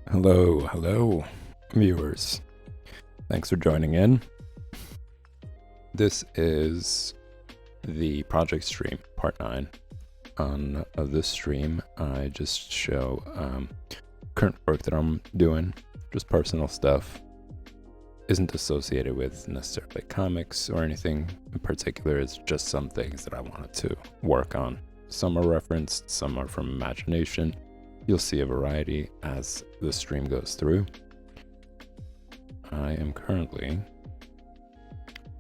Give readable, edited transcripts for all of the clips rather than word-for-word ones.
Hello, viewers. Thanks for joining in. This is the project stream, part 9. On this stream, I just show current work that I'm doing, just personal stuff. Isn't associated with necessarily comics or anything in particular. It's just some things that I wanted to work on. Some are referenced, some are from imagination. You'll see a variety as the stream goes through. I am currently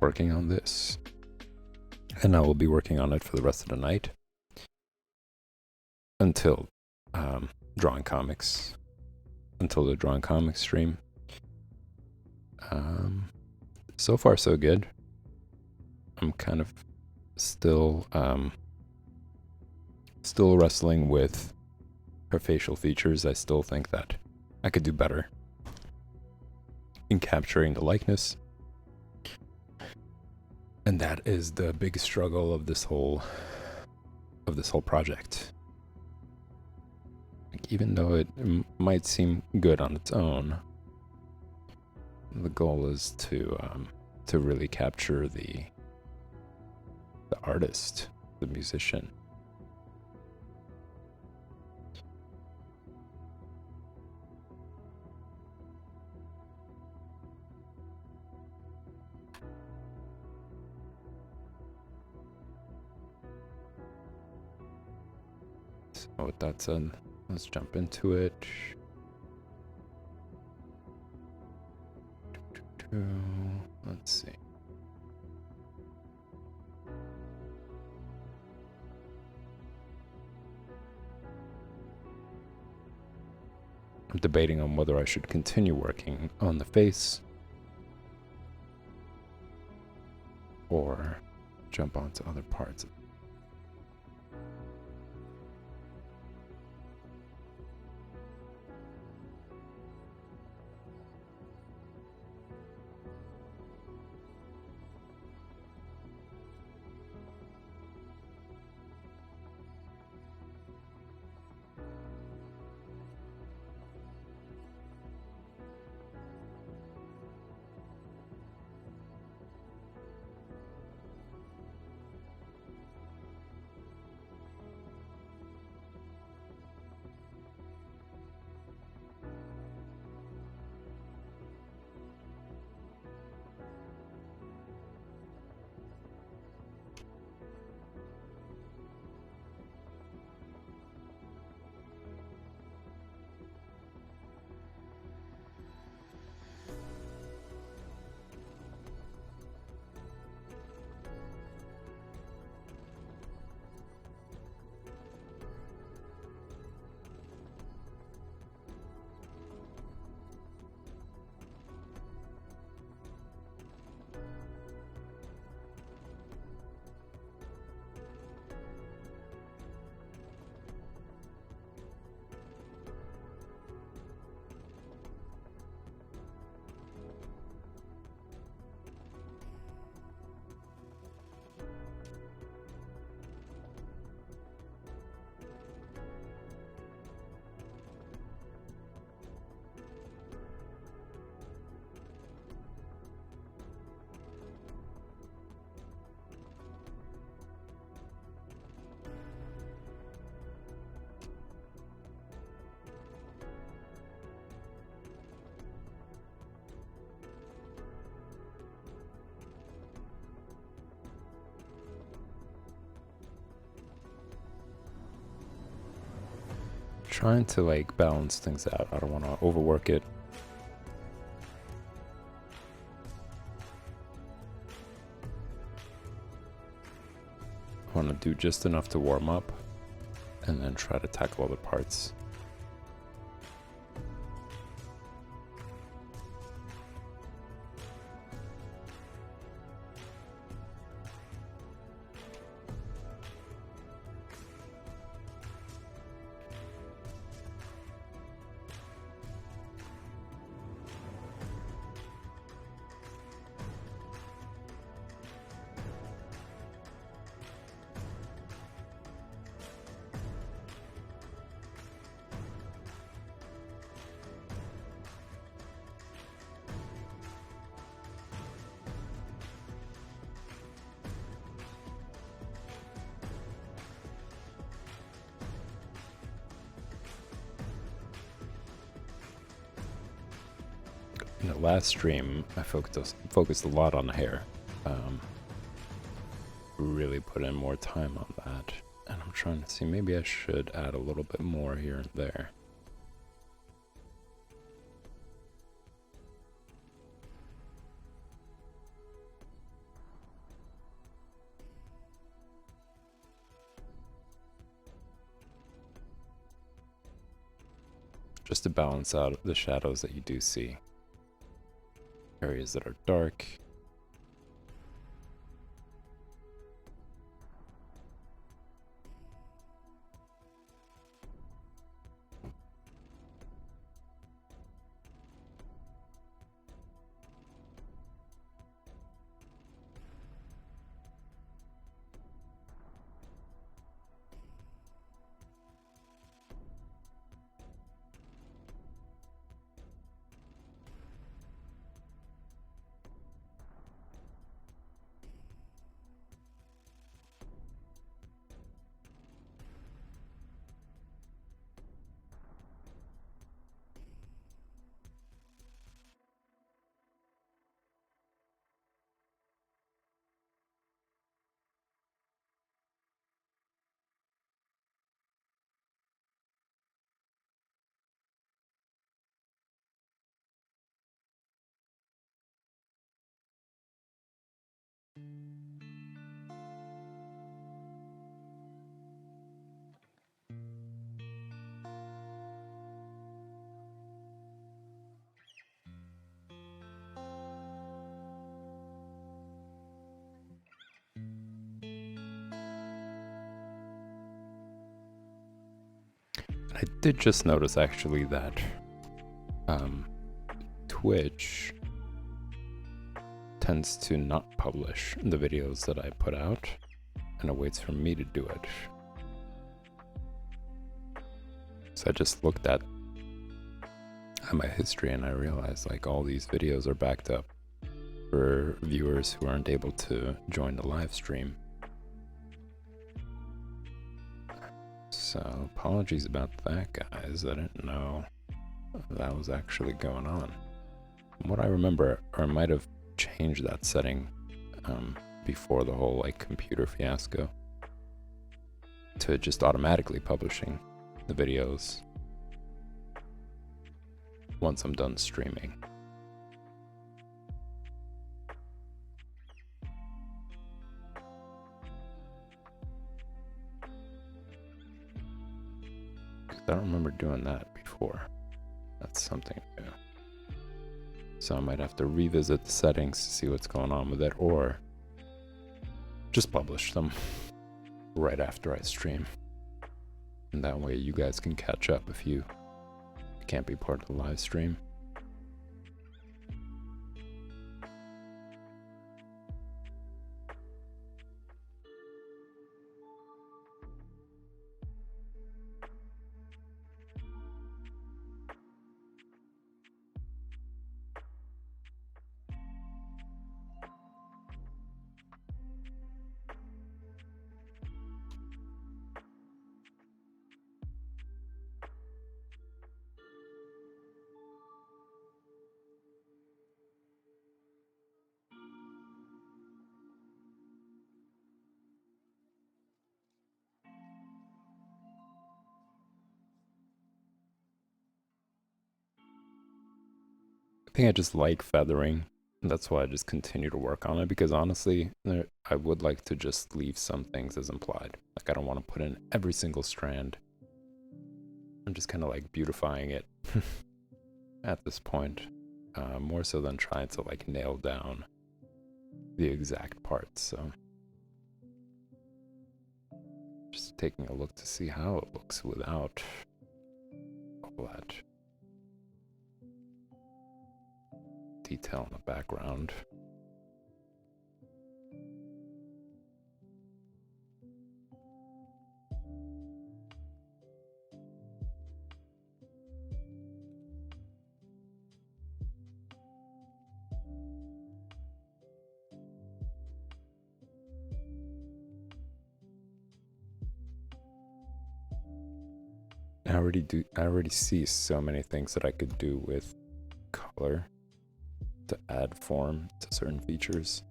working on this, and I will be working on it for the rest of the night until drawing comics, until the drawing comics stream. So far so good. I'm kind of still wrestling with her facial features. I still think that I could do better in capturing the likeness. And that is the big struggle of this whole project. Like, even though it might seem good on its own, the goal is to really capture the artist, the musician. So with that said, let's jump into it. Let's see. I'm debating on whether I should continue working on the face or jump onto other parts. Trying to like balance things out. I don't want to overwork it. I want to do just enough to warm up and then try to tackle other parts. In the last stream, I focused a lot on hair. Really put in more time on that. And I'm trying to see, maybe I should add a little bit more here and there. Just to balance out the shadows that you do see. Areas that are dark. I did just notice actually that Twitch tends to not publish the videos that I put out, and it waits for me to do it. So I just looked at my history and I realized like all these videos are backed up for viewers who aren't able to join the live stream. So apologies about that, guys. I didn't know that was actually going on. From what I remember, or I might have changed that setting before the whole like computer fiasco to just automatically publishing the videos once I'm done streaming. I don't remember doing that before. That's something new. So I might have to revisit the settings to see what's going on with it, or just publish them right after I stream. And that way you guys can catch up if you can't be part of the live stream. I think I just like feathering. And that's why I just continue to work on it, because honestly, I would like to just leave some things as implied. Like I don't want to put in every single strand. I'm just kind of like beautifying it at this point, more so than trying to like nail down the exact parts. So just taking a look to see how it looks without all that detail in the background. I already see so many things that I could do with color. to add form to certain features.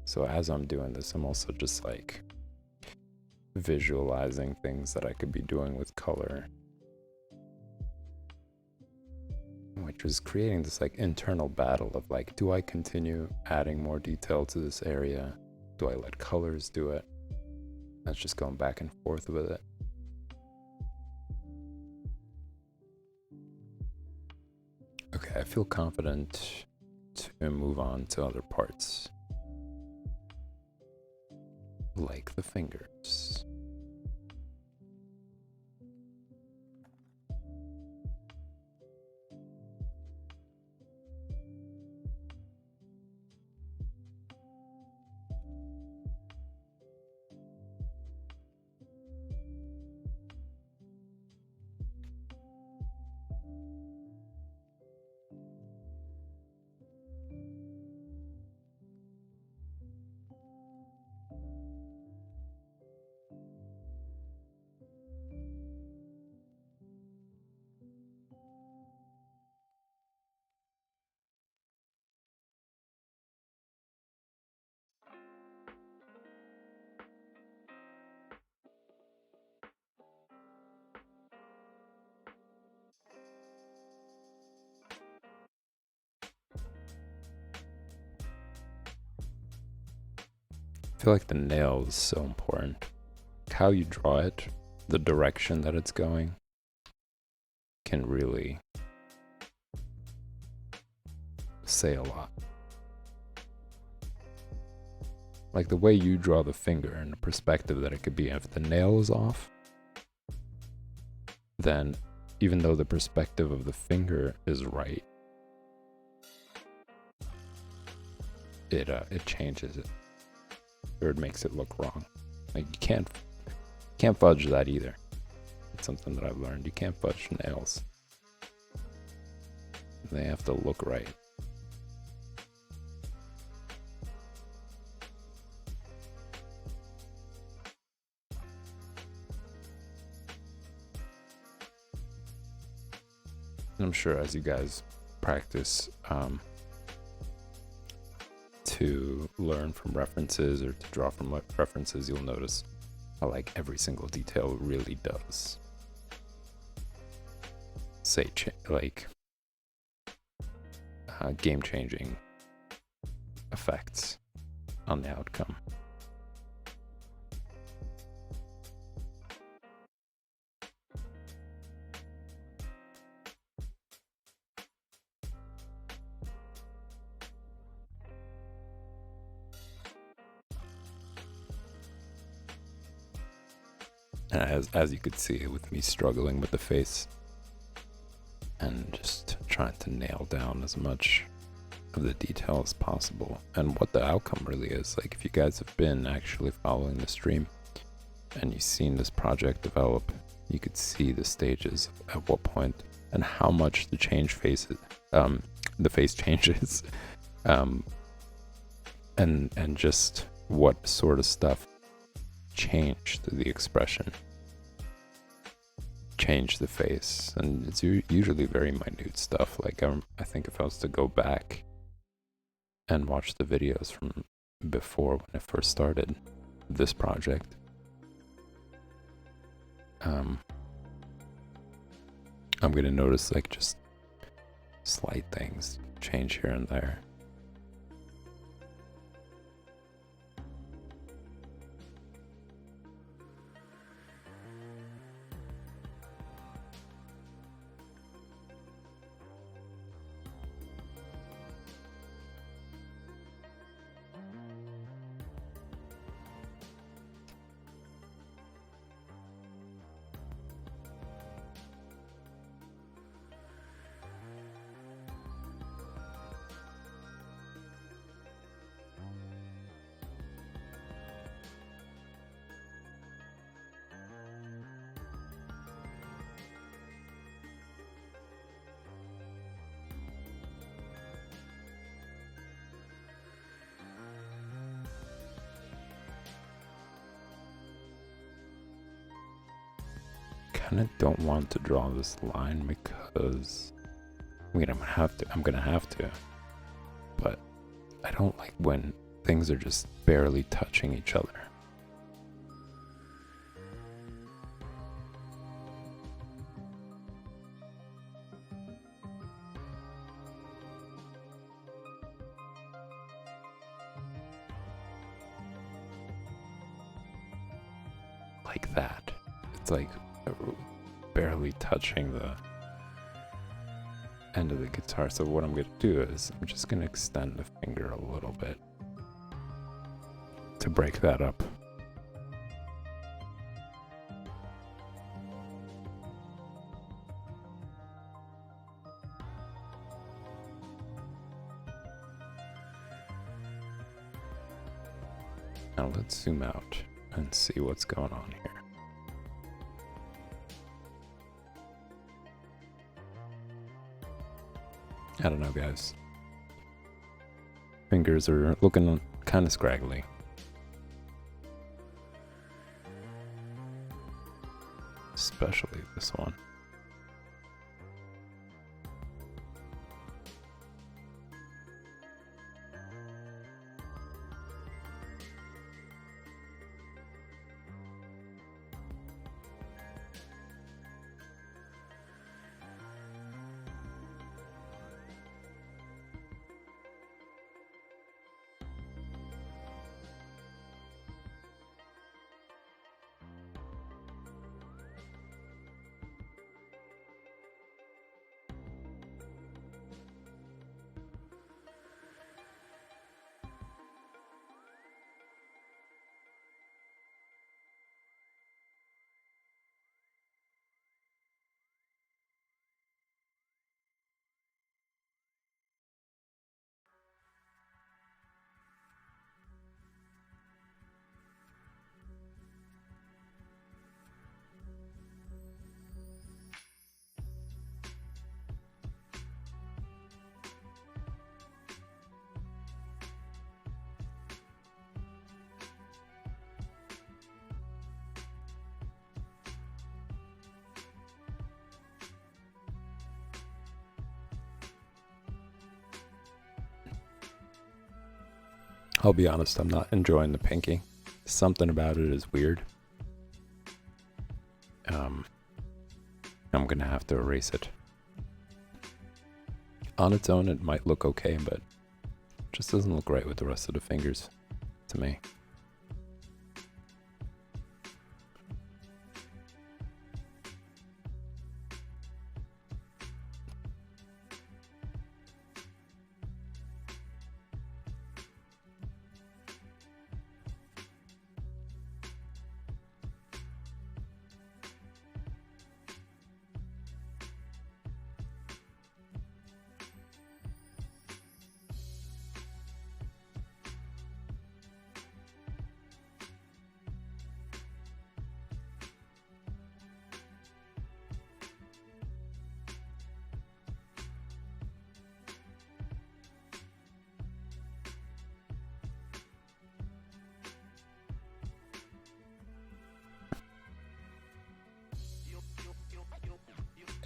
So as I'm doing this, I'm also just like visualizing things that I could be doing with color, which was creating this like internal battle of like, do I continue adding more detail to this area? Do I let colors do it? That's just going back and forth with it. Okay, I feel confident to move on to other parts, like the fingers. I feel like the nail is so important. How you draw it, the direction that it's going, can really say a lot. Like the way you draw the finger and the perspective that it could be. If the nail is off, then even though the perspective of the finger is right, it changes it, or it makes it look wrong. Like you can't fudge that either. It's something that I've learned. You can't fudge nails. They have to look right. And I'm sure as you guys practice to learn from references or to draw from references, you'll notice how like every single detail really does say game-changing effects on the outcome. As you could see with me struggling with the face and just trying to nail down as much of the detail as possible and what the outcome really is. Like if you guys have been actually following the stream and you've seen this project develop, you could see the stages at what point and how much the face changes, and just what sort of stuff changed the expression, changed the face. And it's usually very minute stuff. Like I think if I was to go back and watch the videos from before when I first started this project, I'm gonna notice like just slight things change here and there. Kind of don't want to draw this line because I mean, I'm gonna have to. But I don't like when things are just barely touching each other. Like that. It's like barely touching the end of the guitar. So what I'm going to do is I'm just going to extend the finger a little bit to break that up. Now let's zoom out and see what's going on here. I don't know, guys. Fingers are looking kind of scraggly. Especially this one. I'll be honest, I'm not enjoying the pinky. Something about it is weird. I'm gonna have to erase it. On its own, it might look okay, but it just doesn't look right with the rest of the fingers to me.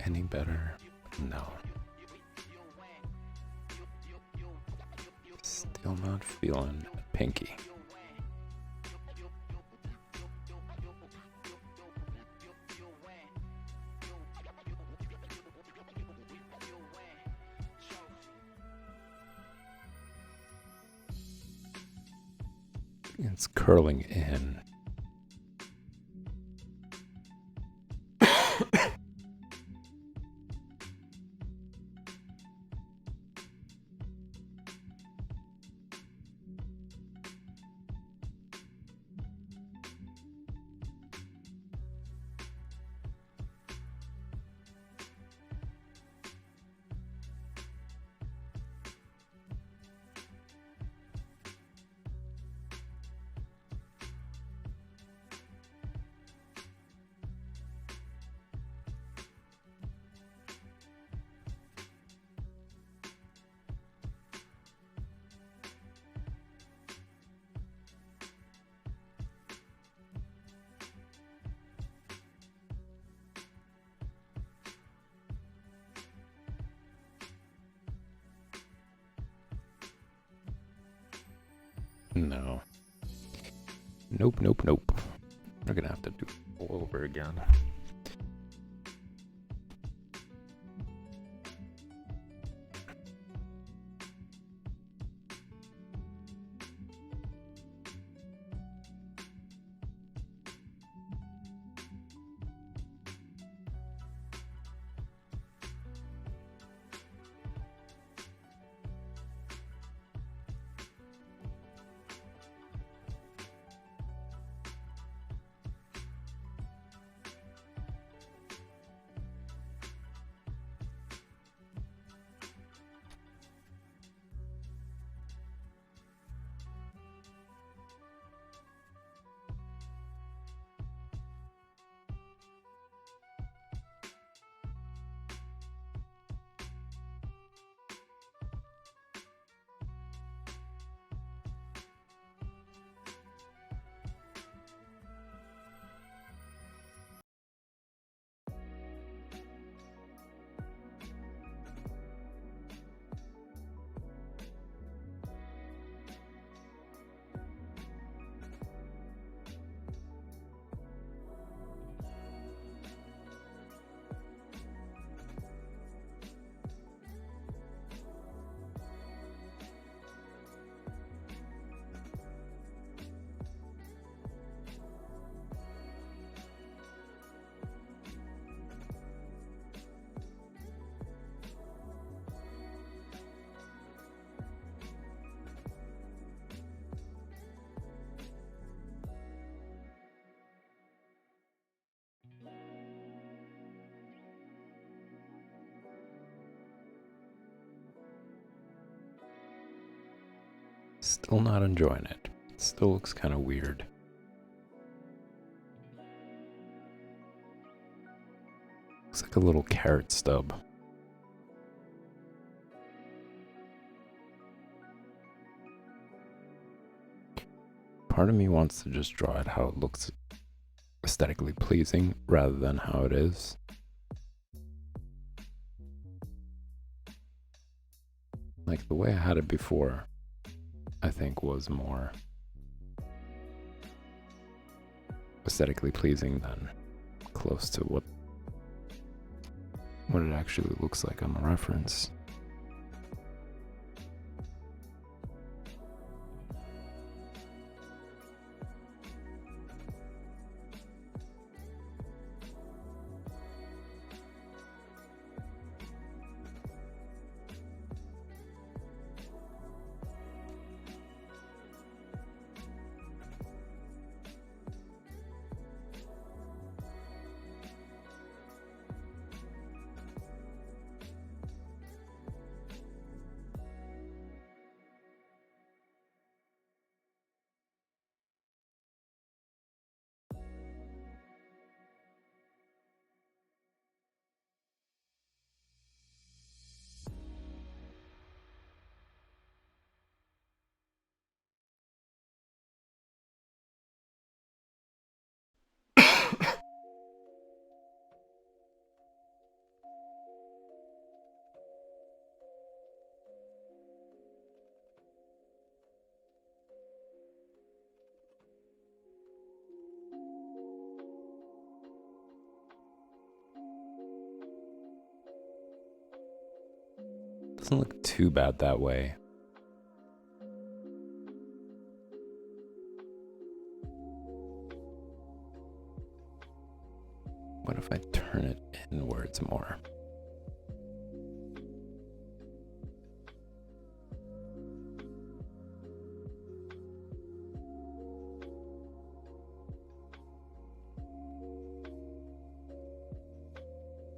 Any better? No. Still not feeling pinky. It's curling in. No. Nope, nope, nope. We're gonna have to do it all over again. Still not enjoying it. It still looks kind of weird. Looks like a little carrot stub. Part of me wants to just draw it how it looks aesthetically pleasing rather than how it is. Like the way I had it before, I think was more aesthetically pleasing than close to what it actually looks like on the reference. Doesn't look too bad that way. What if I turn it inwards more?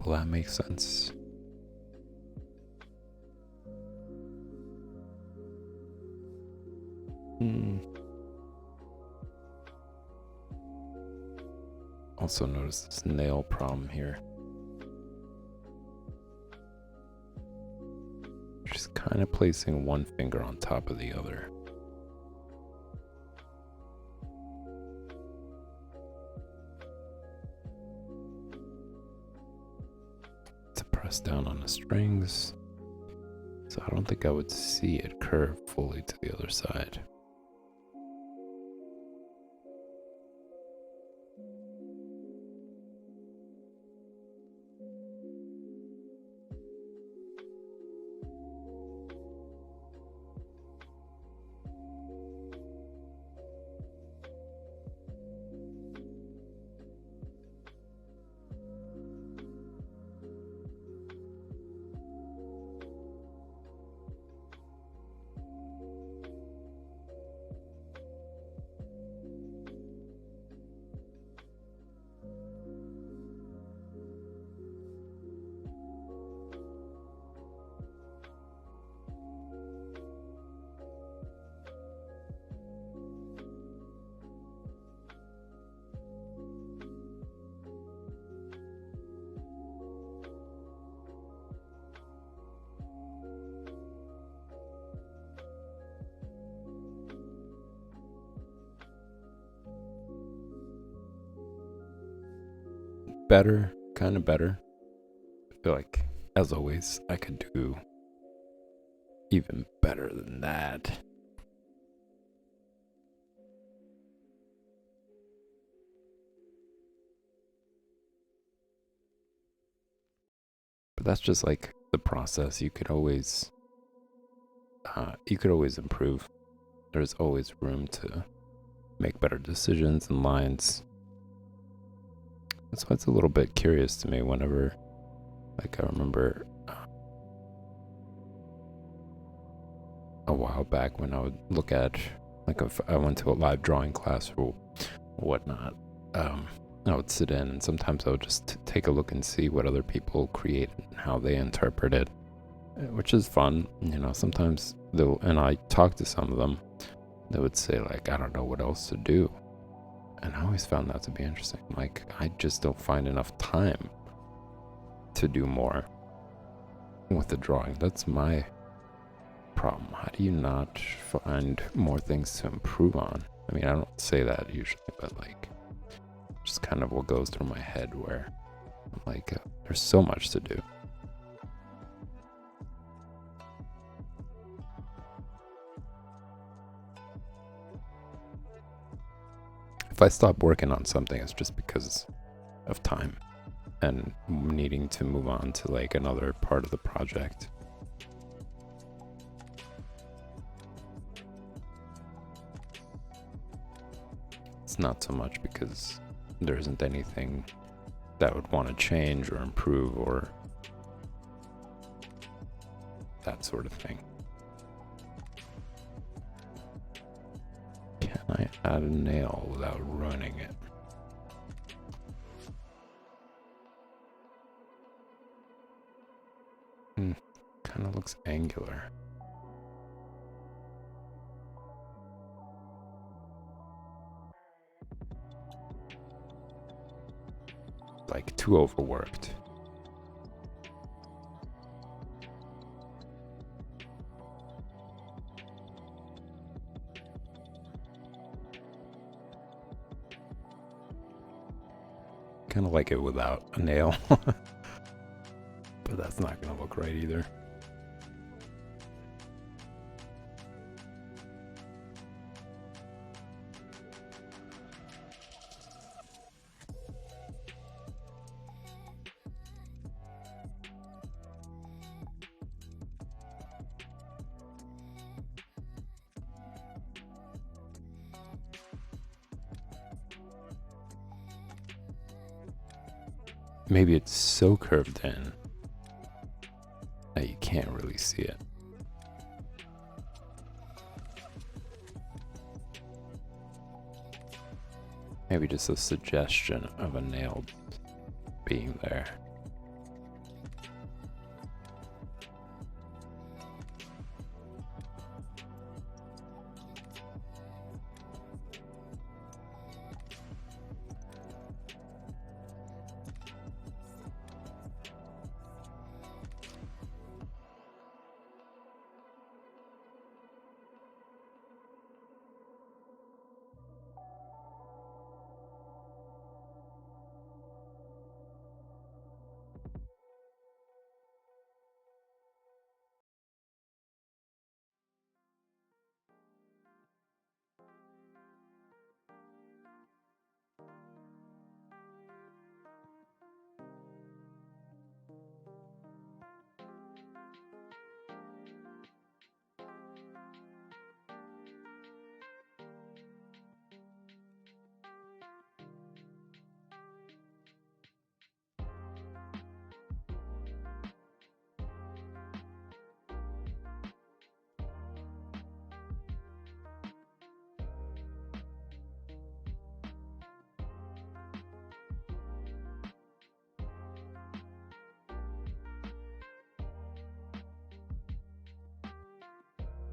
Will that make sense? Also notice this nail problem here. Just kind of placing one finger on top of the other. To press down on the strings. So I don't think I would see it curve fully to the other side. better, kind of better. I feel like, as always, I could do even better than that. But that's just like the process. You could always improve. There's always room to make better decisions and lines. That's why it's a little bit curious to me whenever, like, I remember a while back when I would look at, like, if I went to a live drawing class or whatnot, I would sit in and sometimes I would just take a look and see what other people create and how they interpret it, which is fun. You know, sometimes and I talked to some of them, they would say, like, I don't know what else to do. And I always found that to be interesting. Like, I just don't find enough time to do more with the drawing. That's my problem. How do you not find more things to improve on? I mean, I don't say that usually, but like, just kind of what goes through my head where I'm like, there's so much to do. If I stop working on something, it's just because of time and needing to move on to like another part of the project. It's not so much because there isn't anything that would want to change or improve or that sort of thing. Can I add a nail without ruining it? Kind of looks angular. Like too overworked. Kind of like it without a nail. But that's not going to look right either. Maybe it's so curved in that you can't really see it. Maybe just a suggestion of a nail being there.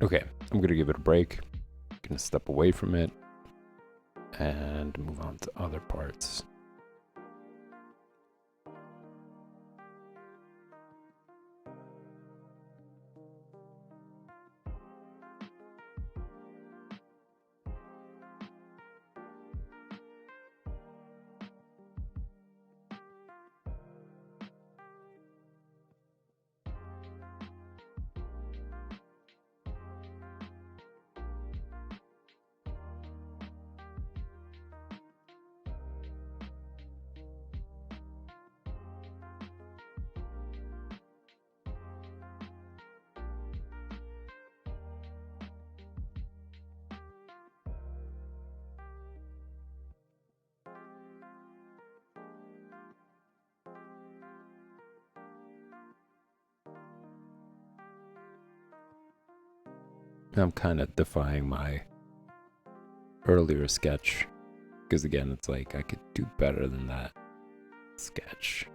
Okay, I'm gonna give it a break. Gonna step away from it and move on to other parts. I'm kind of defying my earlier sketch, because again, it's like I could do better than that sketch.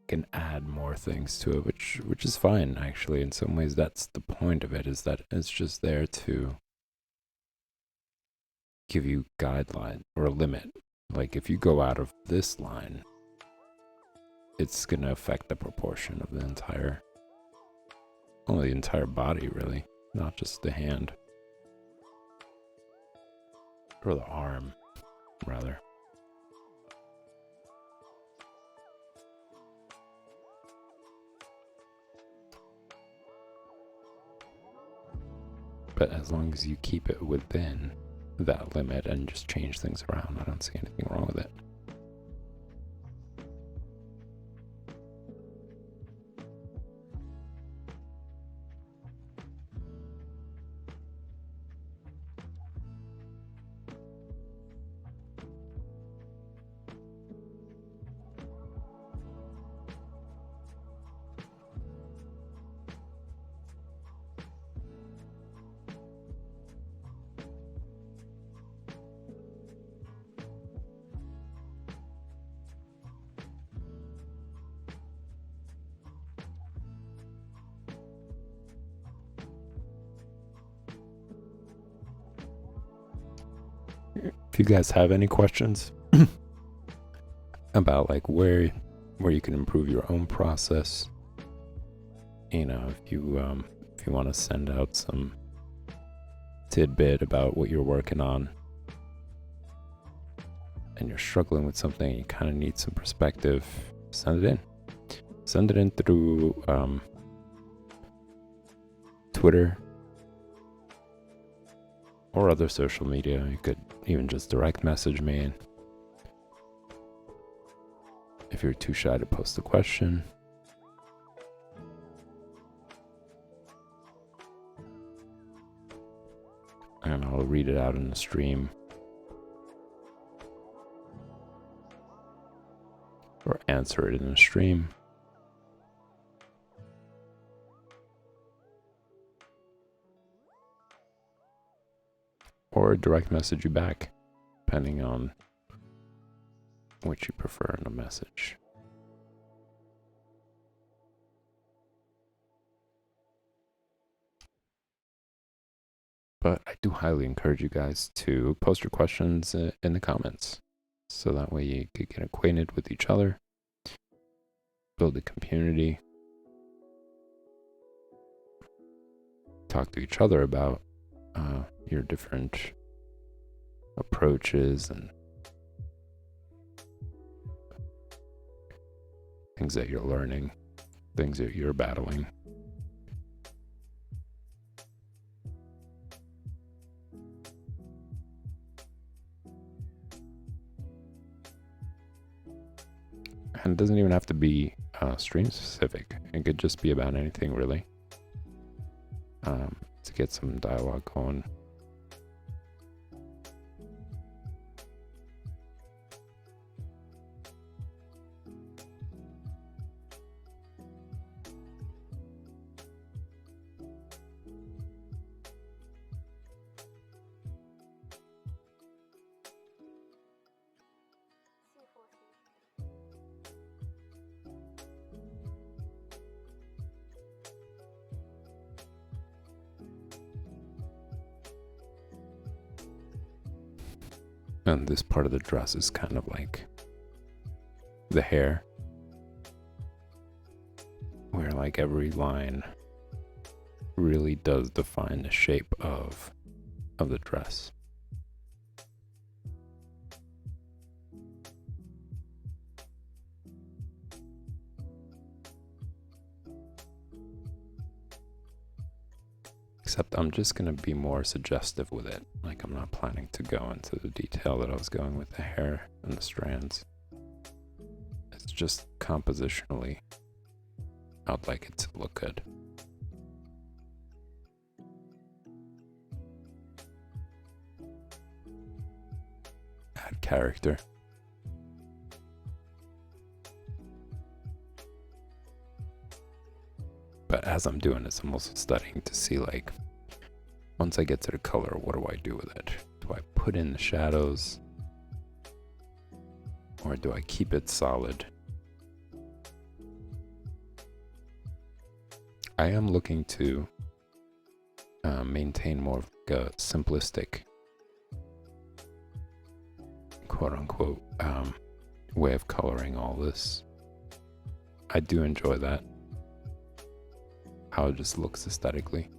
Can add more things to it, which is fine actually. In some ways, that's the point of it, is that it's just there to give you guideline or a limit. Like if you go out of this line, it's gonna affect the proportion of the entire body, really, not just the hand or the arm, rather. But as long as you keep it within that limit and just change things around, I don't see anything wrong with it. If you guys have any questions about like where you can improve your own process, you know, if you want to send out some tidbit about what you're working on and you're struggling with something and you kind of need some perspective, send it in through Twitter or other social media. You could even just direct message me if you're too shy to post a question. And I'll read it out in the stream. Or answer it in the stream. Or direct message you back, depending on which you prefer in a message. But I do highly encourage you guys to post your questions in the comments, so that way you could get acquainted with each other, build a community, talk to each other about your different approaches and things that you're learning, things that you're battling. And it doesn't even have to be stream specific. It could just be about anything, really, to get some dialogue going. And this part of the dress is kind of like the hair, where like every line really does define the shape of the dress. Except I'm just going to be more suggestive with it. Like, I'm not planning to go into the detail that I was going with the hair and the strands. It's just compositionally, I'd like it to look good. Add character. But as I'm doing this, I'm also studying to see, like, once I get to the color, what do I do with it? Do I put in the shadows? Or do I keep it solid? I am looking to maintain more of like a simplistic, quote-unquote, way of coloring all this. I do enjoy that, how it just looks aesthetically.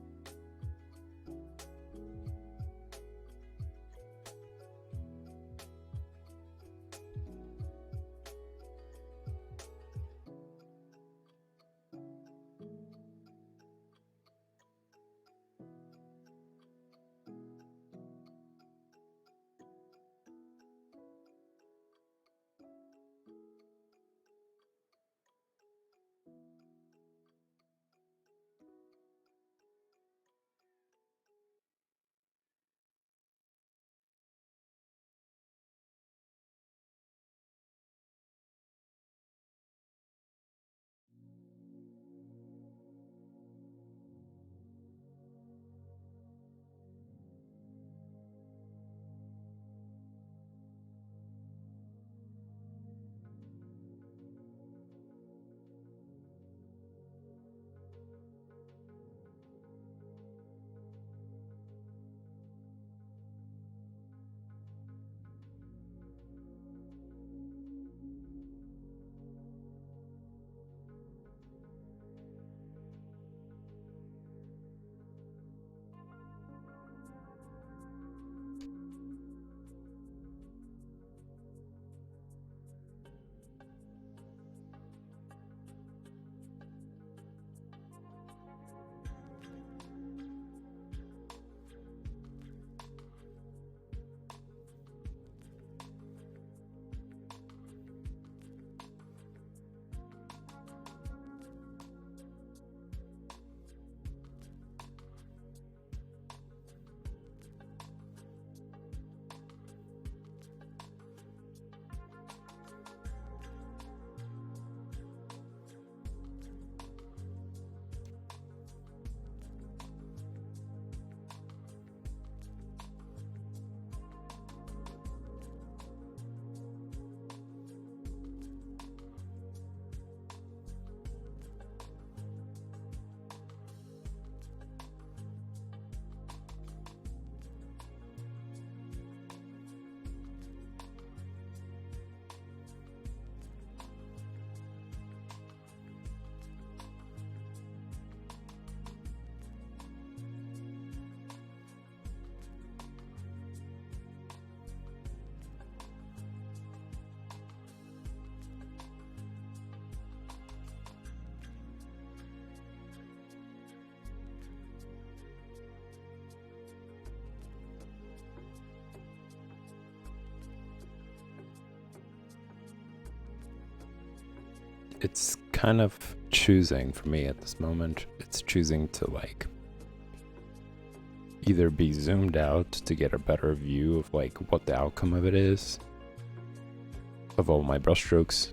It's kind of choosing for me at this moment. It's choosing to like either be zoomed out to get a better view of like what the outcome of it is, of all my brushstrokes,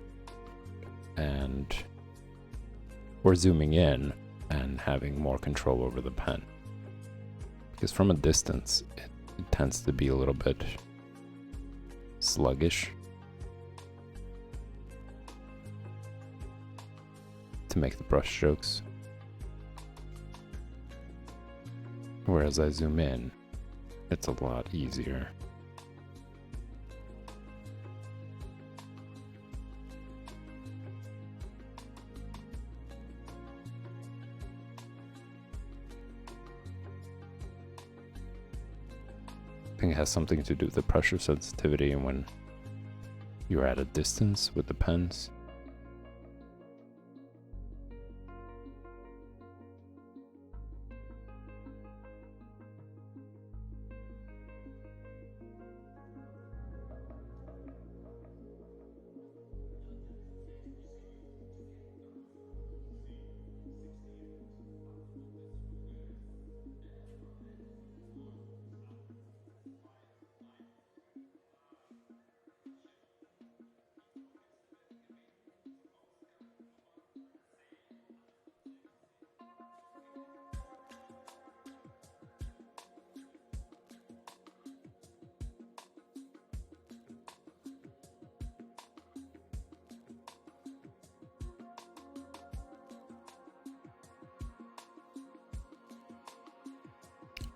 and or zooming in and having more control over the pen. Because from a distance, it tends to be a little bit sluggish to make the brush strokes. Whereas I zoom in, it's a lot easier. I think it has something to do with the pressure sensitivity and when you're at a distance with the pens.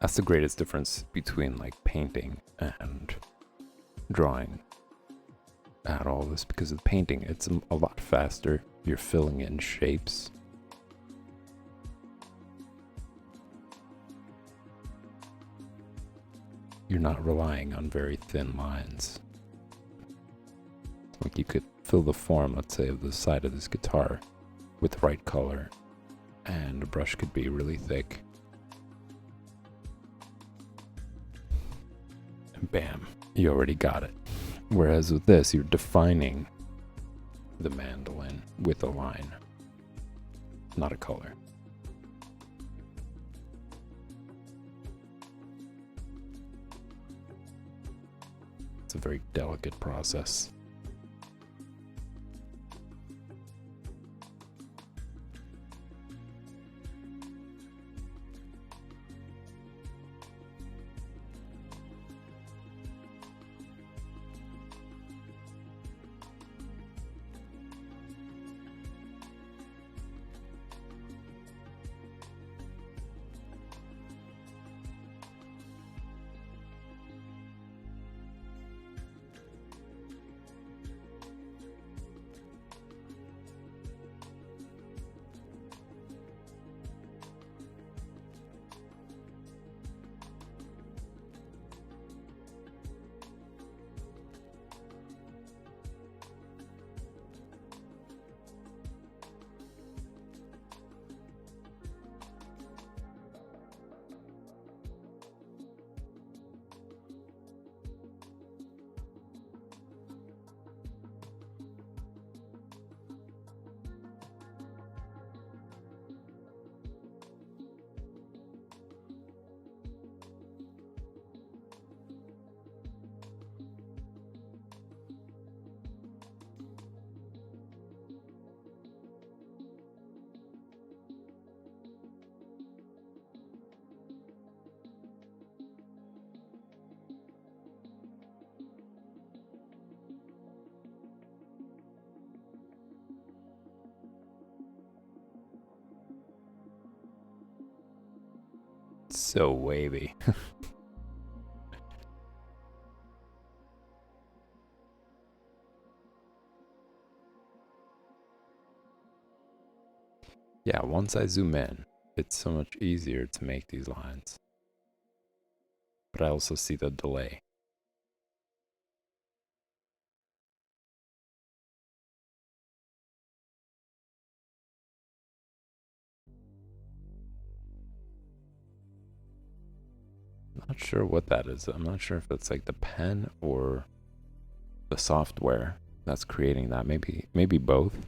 That's the greatest difference between like painting and drawing at all this, because with painting it's a lot faster. You're filling in shapes. You're not relying on very thin lines. Like you could fill the form, let's say, of the side of this guitar with the right color, and the brush could be really thick. And bam, you already got it. Whereas with this, you're defining the mandolin with a line, not a color. It's a very delicate process. So wavy. Yeah, once I zoom in, it's so much easier to make these lines. But I also see the delay. Not sure what that is. I'm not sure if it's like the pen or the software that's creating that. Maybe both.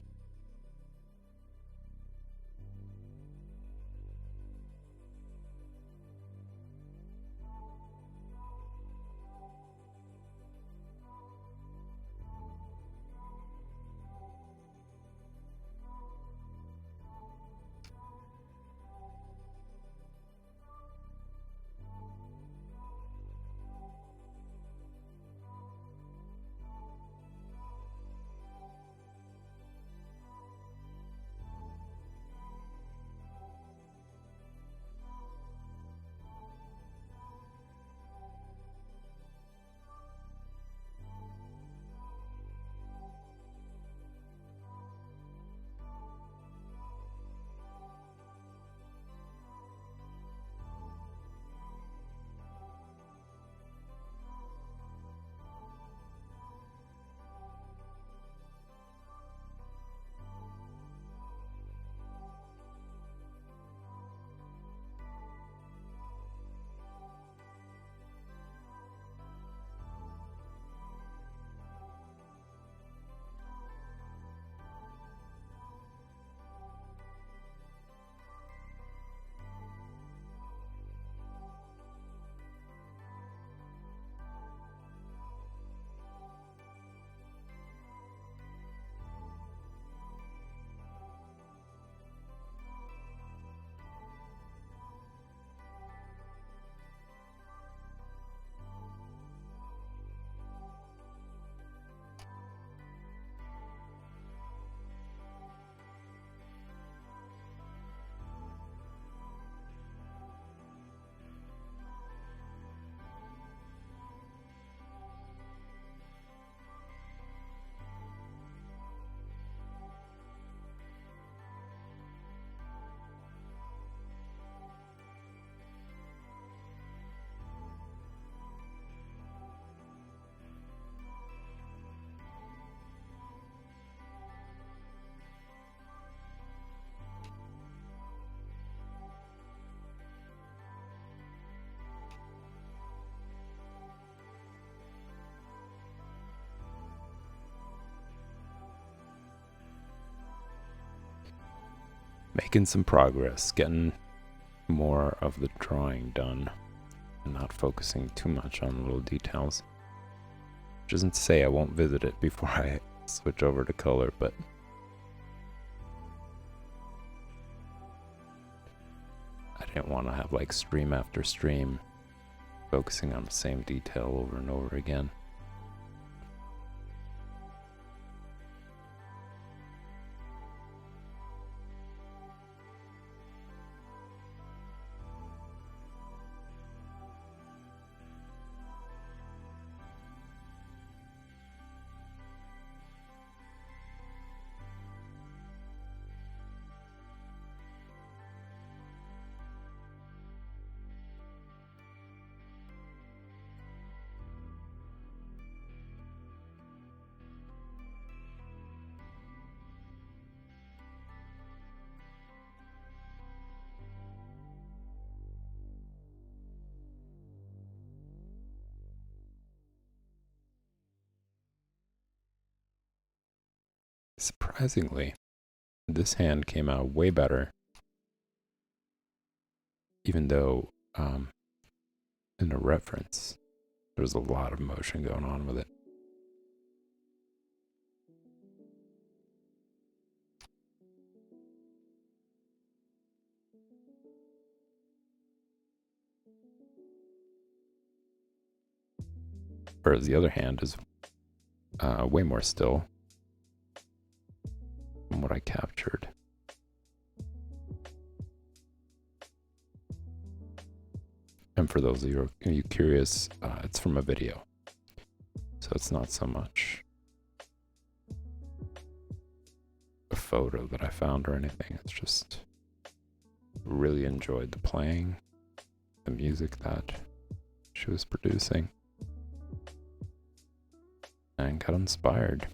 Making some progress, getting more of the drawing done, and not focusing too much on little details. Which isn't to say I won't visit it before I switch over to color, but I didn't want to have like stream after stream focusing on the same detail over and over again. Surprisingly, this hand came out way better, even though in the reference there's a lot of motion going on with it. Whereas the other hand is way more still from what I captured. And for those of you curious, it's from a video. So it's not so much a photo that I found or anything. It's just really enjoyed the playing, the music that she was producing, and got inspired.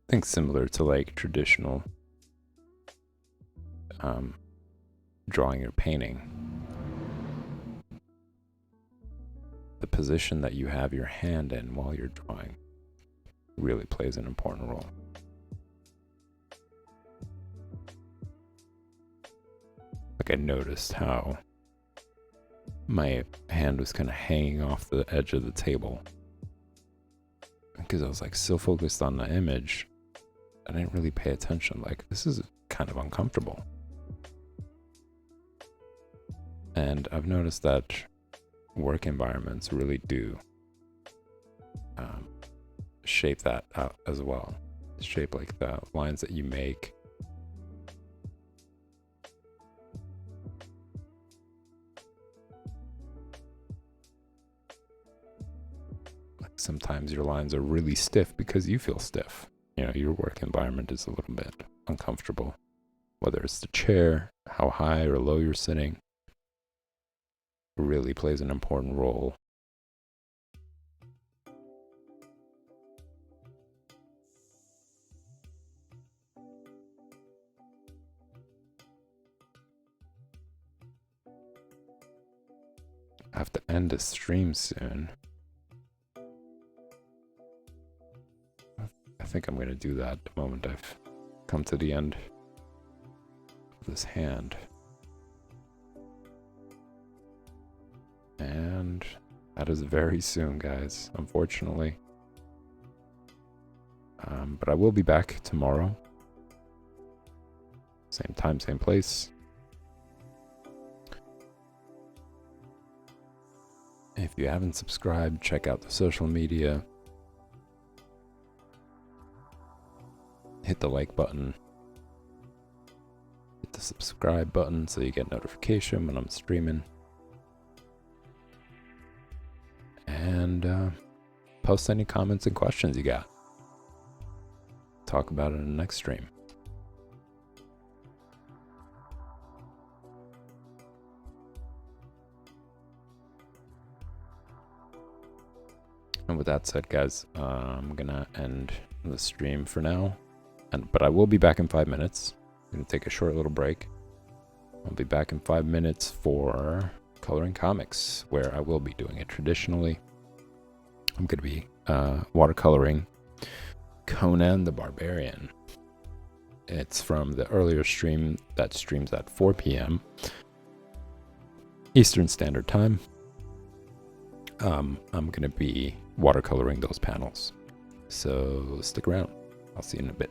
I think similar to like traditional drawing or painting, the position that you have your hand in while you're drawing really plays an important role. Like I noticed how my hand was kind of hanging off the edge of the table because I was like so focused on the image, I didn't really pay attention. Like, this is kind of uncomfortable. And I've noticed that work environments really do shape that out as well. Shape like the lines that you make. Like sometimes your lines are really stiff because you feel stiff. You know, your work environment is a little bit uncomfortable. Whether it's the chair, how high or low you're sitting, really plays an important role. I have to end the stream soon. I think I'm going to do that the moment I've come to the end of this hand. And that is very soon, guys, unfortunately. But I will be back tomorrow. Same time, same place. If you haven't subscribed, check out the social media. hit the like button, hit the subscribe button so you get notification when I'm streaming, and post any comments and questions you got. Talk about it in the next stream. And with that said, guys, I'm gonna end the stream for now, but I will be back in 5 minutes. I'm gonna take a short little break. I'll be back in 5 minutes for Coloring Comics, where I will be doing it traditionally. I'm gonna be watercoloring Conan the Barbarian. It's from the earlier stream that streams at 4 p.m. Eastern Standard Time. I'm gonna be watercoloring those panels, so stick around. I'll see you in a bit.